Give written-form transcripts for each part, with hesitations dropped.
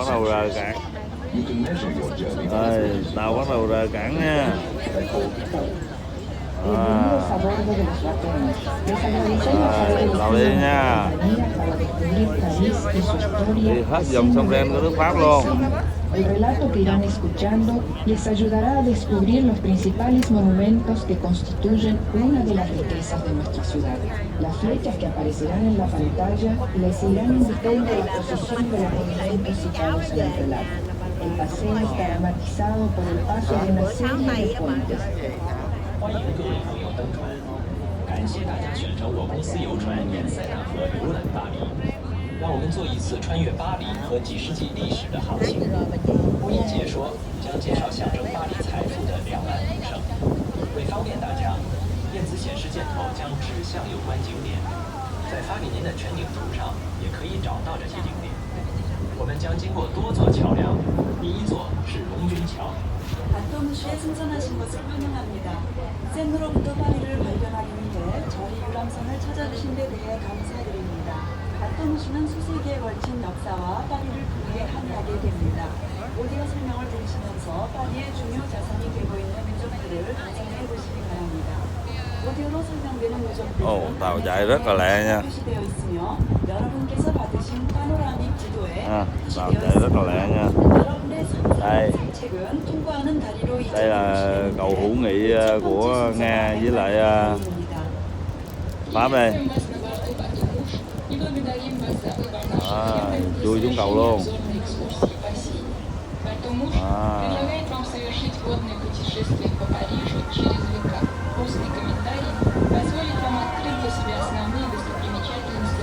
đầu rời cảng. Rồi, tàu bắt đầu rời cảng nha. Tàu đi nha. Đi hết dòng sông Ren của nước Pháp luôn. El relato que irán escuchando les ayudará a descubrir los principales monumentos que constituyen una de las riquezas de nuestra ciudad. Las flechas que aparecerán en la pantalla les irán indicando la posición de los monumentos citados en el relato. El paseo estará matizado por el paso de una serie de puentes. 欢迎各位朋友登船，感谢大家选乘我公司游船沿塞纳河游览巴黎。让我们做一次穿越巴黎和几世纪历史的航行。不一解说将介绍象征巴黎财富的两岸名胜。为方便大家，电子显示箭头将指向有关景点，在发给您的全景图上也可以找到这些景点。我们将经过多座桥梁，第一座是龙君桥。 바토무시에 승선하신 것을 환영합니다. 센으로부터 파리를 발견하기 위해 저희 유람선을 찾아주신 데 대해 감사드립니다. 바토무시는 수세기에 걸친 역사와 파리를 크게 함의하게 됩니다. 오디오 설명을 들으시면서 파리의 중요 자산이 되고 있는 유적들을 감상해 보시기 바랍니다. 오디오로 설명되는 유적들은 tàu chạy rất là lẹ nha. 표시되어 있으며 여러분께서 받으신 파노라믹 지도에 tàu chạy rất là lẹ nha. Đây, đây là cầu hữu nghị của Nga với lại Pháp đây. Chui xuống cầu luôn.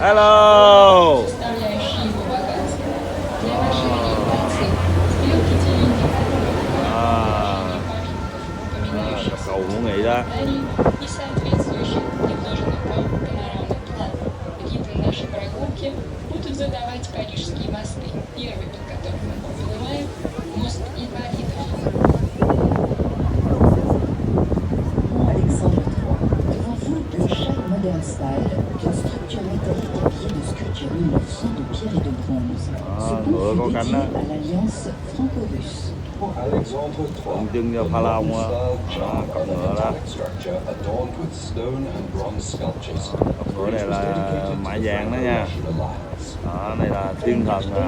Hello. Cầu hữu nghị đó. Ngựa có cánh đó. Tượng trưng cho Pharaoh á, con ngựa đó. Con ngựa này là mã vàng đó nha. Đó, này là thiên thần nè.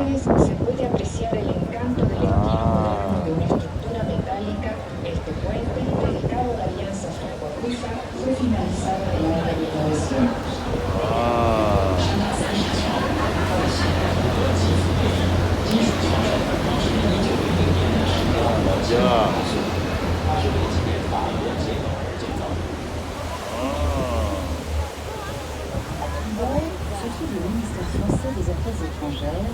Chưa. Se trouve le ministère français des Affaires étrangères,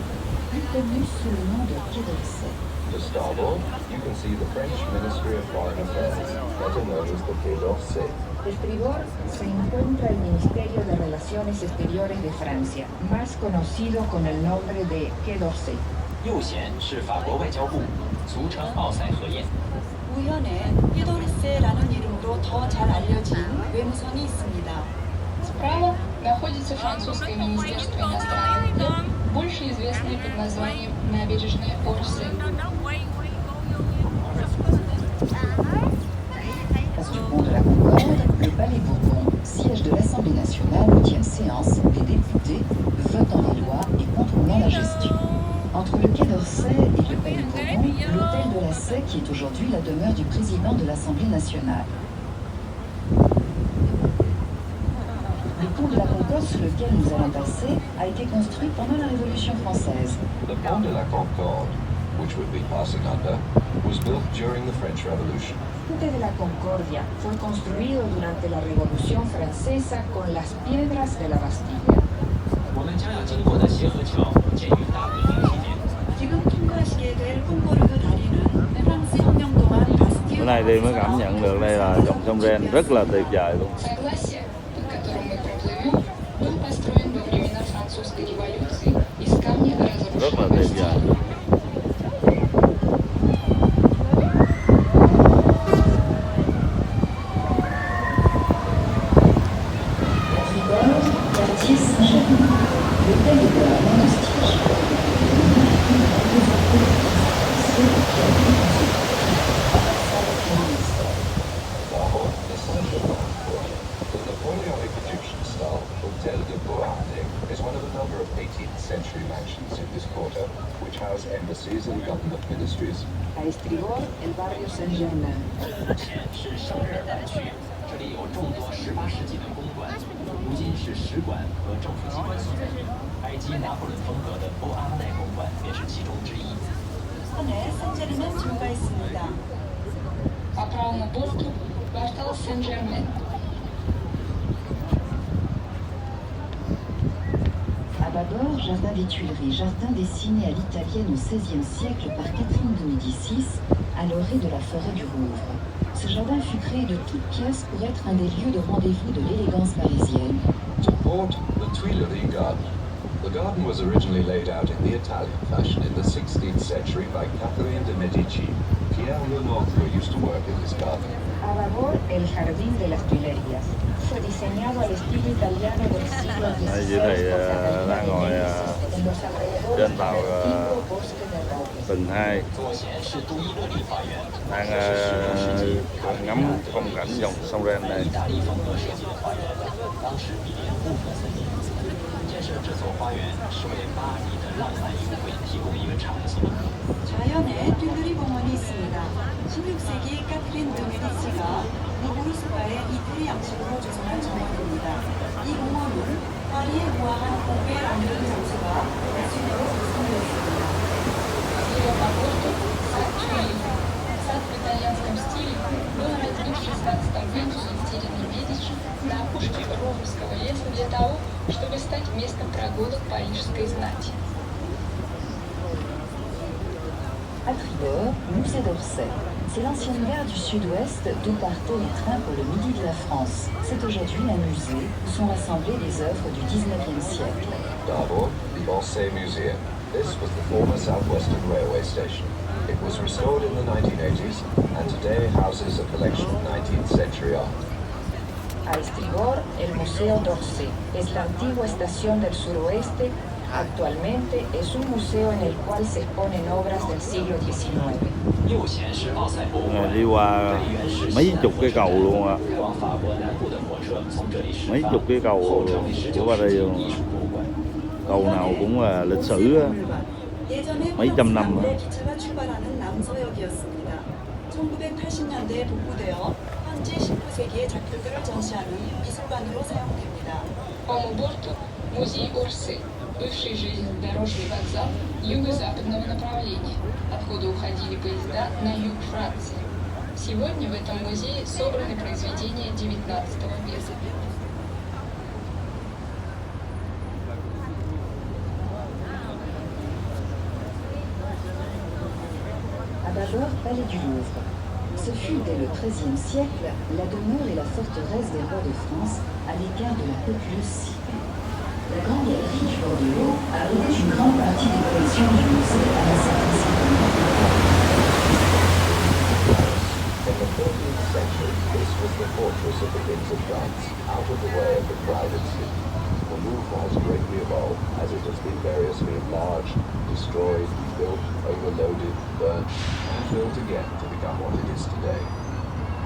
plus connu sous le nom de Quai d'Orsay. To starboard, you can see the French Ministry of Foreign Affairs, better known as the Quai d'Orsay. De estribor se encuentra el Ministerio de Relaciones Exteriores de Francia, más conocido con el nombre de Quai d'Orsay. 右舷是法国外交部，俗称奥赛河沿。 우현에 히도리세라는 이름으로 더 잘 알려진 외무선이 있습니다. Справа находится французское министерство иностранных дел, больше известное под названием набережная Орсей. Face du pont de la Concorde, le Palais Bourbon, siège de l'Assemblée nationale, tient séance, les députés votent les lois et contrôlant la gestion. Entre le Quai d'Orsay et le Palais Bourbon, l'hôtel de la Sey, qui est aujourd'hui la demeure du président de l'Assemblée nationale. Le pont de la Concorde sur lequel nous allons passer a été construit pendant la Révolution française. The pont de la Concorde, which we'll be passing under, was built during the French Revolution. El puente de la Concordia fue construido durante la Revolución Francesa con las piedras de la Bastilla. 我们将要经过的协和桥建于大革命期间。 지금 통과하시게 될 콩고르그 다리는 프랑스 혁명 동안 바스티유. Bữa nay đi mới cảm nhận được đây là dòng sông Ren rất là tuyệt vời luôn. Согласие, по которому мы проплывем, был построен во времена французской революции из камня Rất là разрушенного tuyệt vời. стиля. Quartier Saint-Germain, l'hôtel de la monastique. which house embassies and government ministries. A estribor, el barrio Saint-Germain. 前是圣日耳曼区，这里有众多18世纪的公馆，如今是使馆和政府机关所在地。埃及拿破仑风格的欧阿奈公馆便是其中之一。 산에 산제리는 뷰가 있습니다. А право на борту квартал Сен-Жермен. À bâbord, jardin des Tuileries, jardin dessiné à l'italienne au XVIe siècle par Catherine de Médicis, à l'orée de la forêt du Rouvre. Ce jardin fut créé de toutes pièces pour être un des lieux de rendez-vous de l'élégance parisienne. To port, the Tuileries Garden. The garden was originally laid out in the Italian fashion in the 16th century by Catherine de Medici. Pierre Lenôtre used to work in this garden. A babor, el jardín de las Tuilerías. Fue diseñado al estilo italiano del siglo Đây, XVI. dưới này đang ngồi En los alrededores trên del tàu antiguo bosque de robles. Bình 2 左贤是杜伊勒利花园， đang ngắm phong cảnh dòng sông Ren này. 意大利风格设计的花园，当时比邻部分森林。建设这座花园是为巴黎的浪漫幽会提供一个场所。 자연에 듈르리 공원이 있습니다. 16세기 카트린 드 메디치가 루브르 스파의 이태리 양식으로 조성한 정원입니다. 이 공원은 파리에 우아한 고개 랑드르 장소가 대수로 구성되었습니다. Слева по борту сад Тюильри. Сад в итальянском стиле был разбит в 16 веке Екатериной Медичи на опушке Роврского леса для того, чтобы стать местом прогулок парижской знати. À tribord, musée d'Orsay. C'est l'ancienne gare du sud-ouest d'où partaient les trains pour le midi de la France. C'est aujourd'hui un musée où sont rassemblées les œuvres du 19e siècle. D'abord, the Orsay Museum. This was the former Southwestern Railway station. It was restored in the 1980s and today houses a collection of 19th century art. A estribor, el Museo d'Orsay. Es la antigua estación del suroeste. Actualmente es un museo en el cual se exponen obras del siglo XIX. 右贤是奥赛博物馆， Đi qua 这里原是 mấy chục cái cầu luôn à. 通往法国南部的火车从这里驶 Mấy 发， chục cái cầu 后成为 của qua 19世 đây 纪 luôn. 艺术博物馆。 Cầu nào cũng là lịch sử á. 예전에 mấy trăm năm 프랑스 기차가 출발하는 남서역이었습니다. 1980년대에 복구되어 현재 19세기의 작품들을 전시하는 미술관으로 사용됩니다. По борту музей Орсы, бывший железнодорожный вокзал юго-западного направления, откуда уходили поезда на юг Франции. Сегодня в этом музее собраны произведения XIX века. À bâbord, palais du Louvre. Ce fut dès le XIIIe siècle la demeure et la forteresse des rois de France à l'écart de la populeuse cité. La grande galerie du bord de l'eau abritait une grande partie des collections du musée à la In the 14th century, this was the fortress of the kings of France, out of the way of the crowded city. The Louvre has greatly evolved as it has been variously enlarged, destroyed, rebuilt, overloaded, burnt, and built again to become what it is today.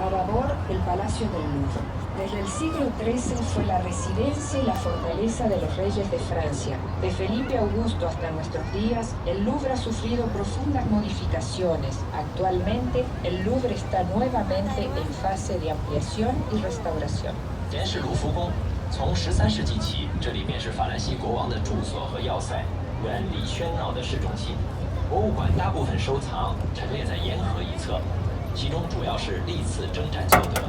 A babor, el Palacio del Louvre. Desde el siglo XIII fue la residencia y la fortaleza de los reyes de Francia. De Felipe Augusto hasta nuestros días, el Louvre ha sufrido profundas modificaciones. Actualmente, el Louvre está nuevamente en fase de ampliación y restauración. 原是卢浮宫，从13世纪起，这里便是法兰西国王的住所和要塞，远离喧闹的市中心。博物馆大部分收藏陈列在沿河一侧，其中主要是历次征战所得。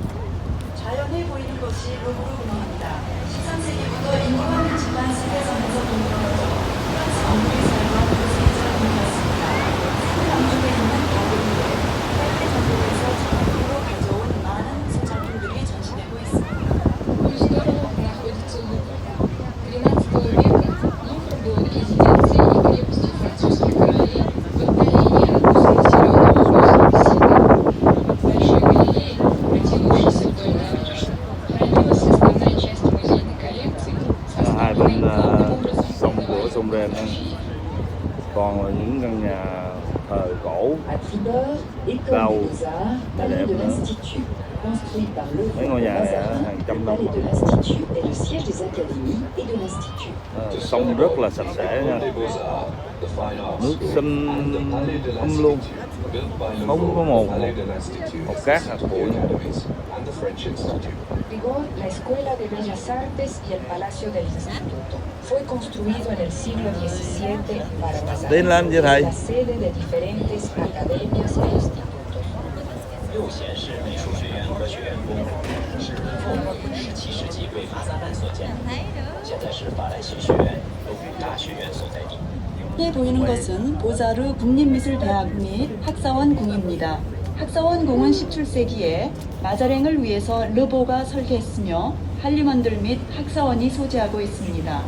자연에 보이는 것이 루브르입니다. 13세기부터 인구가 밀집한 세계선에서 동경하죠. 프랑스 왕국에서와 도시에서 동경했습니다. 남쪽에 있는 가구리에 해외 전국에서 작품으로 가져온 많은 무술 작품들이 전시되고 있습니다. У истоков находится Лувр. XIII века Лувр был резиденцией и крепостью французских королей в отдалении от густо-населенного озера Сена. В Большой галерее, протянувшейся вдоль набережной, хранилась основная часть музейной коллекции, Hai bên составленной главным образом sông của из sông Ren á, còn là những căn nhà thờ cổ. À tribord, école Cao. des beaux-arts, palais de Đẹp nữa. l'Institut. Construit par le Mấy ngôi nhà này Mazarin, hàng le trăm năm palais de l'Institut est le siège des académies et de l'Institut. Sông rất là sạch sẽ nha, nước xanh luôn, không có một cát hạt bụi. Rigor, la Escuela de Bellas Artes y el Palacio del Instituto. Fue construido en el siglo XVII para Mazarin. Tiến lên chưa thầy? La sede de diferentes academias e institutos. 右显示美术学院和学院宫，是后17世纪为马萨曼所建，现在是法兰西学院东语大学院所在地。 앞에 보이는 것은 보자르 국립미술대학 및 학사원궁입니다. 학사원궁은 17세기에 마자랭을 위해서 르보가 설계했으며 한림원들 및 학사원이 소재하고 있습니다.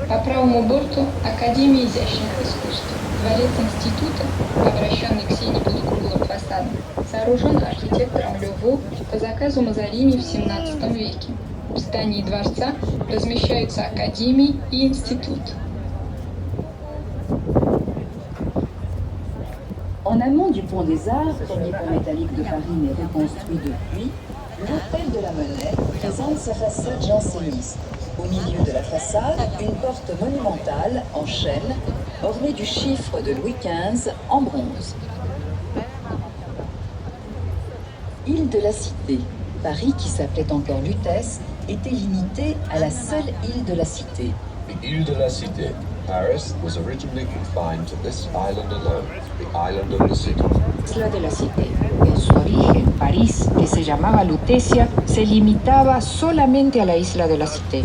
По правому борту Академия изящных искусств. Дворец института, обращенный к сине полукруглым фасадом, сооружен архитектором Леву по заказу Мазарини в XVII веке. В здании дворца размещаются академии и институт. En amont du Pont des Arts, premier pont métallique de Paris mais reconstruit depuis, l'Hôtel de la Monnaie présente sa façade janséniste. Au milieu de la façade, une porte monumentale en chêne, ornée du chiffre de Louis XV en bronze. Île de la Cité. Paris, qui s'appelait encore Lutèce, était limité à la seule île de la Cité. The Ile de la Cité, Paris, was originally confined to this island alone, the island of the city. Isla de la Cité. En su origen, París, que se llamaba Lutecia, se limitaba solamente a la Isla de la Cité.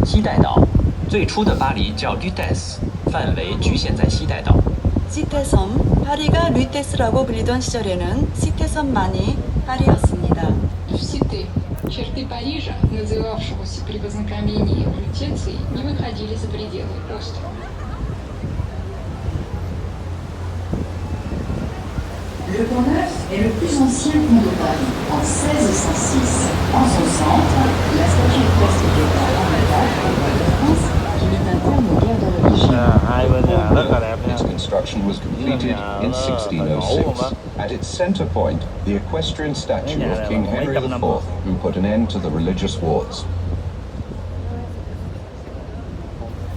西带岛，最初的巴黎叫 Lutèce，范围局限在西带岛。 시태섬, 파리가 류테스라고 불리던 시절에는 시태섬만이 파리였습니다. В Сите черты Парижа, называвшегося при вознакомлении Лютецией, не выходили за пределы острова. Le Pont Neuf est le plus ancien pont de Paris, en 1606. En son centre, la statue équestre d'État en métal, au roi de France, qui mit un terme aux guerres de religion. Hai bên nhà rất là đẹp nha. Its construction was completed in 1606. At its center point, the equestrian statue of King Henry IV, who put an end to the religious wars.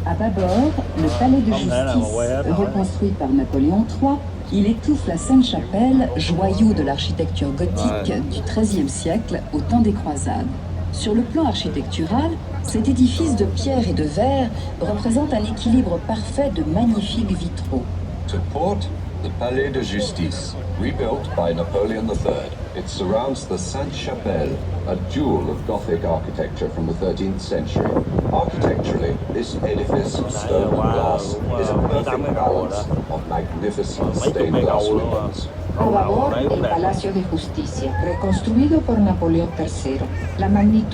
À bâbord, le palais de justice, reconstruit par Napoléon III, il étouffe la Sainte-Chapelle, joyau de l'architecture gothique du XIIIe siècle au temps des croisades. Sur le plan architectural, cet édifice de pierre et de verre représente un équilibre parfait de magnifiques vitraux. To port, the Palais de Justice, rebuilt by Napoleon III. It surrounds the Sainte-Chapelle, a jewel of Gothic architecture from the 13th century. Architecturally, this edifice of stone and glass is a perfect balance of magnificent stained glass windows. A babor, el Palacio de Justicia, reconstruido por Napoleón III. La magnitud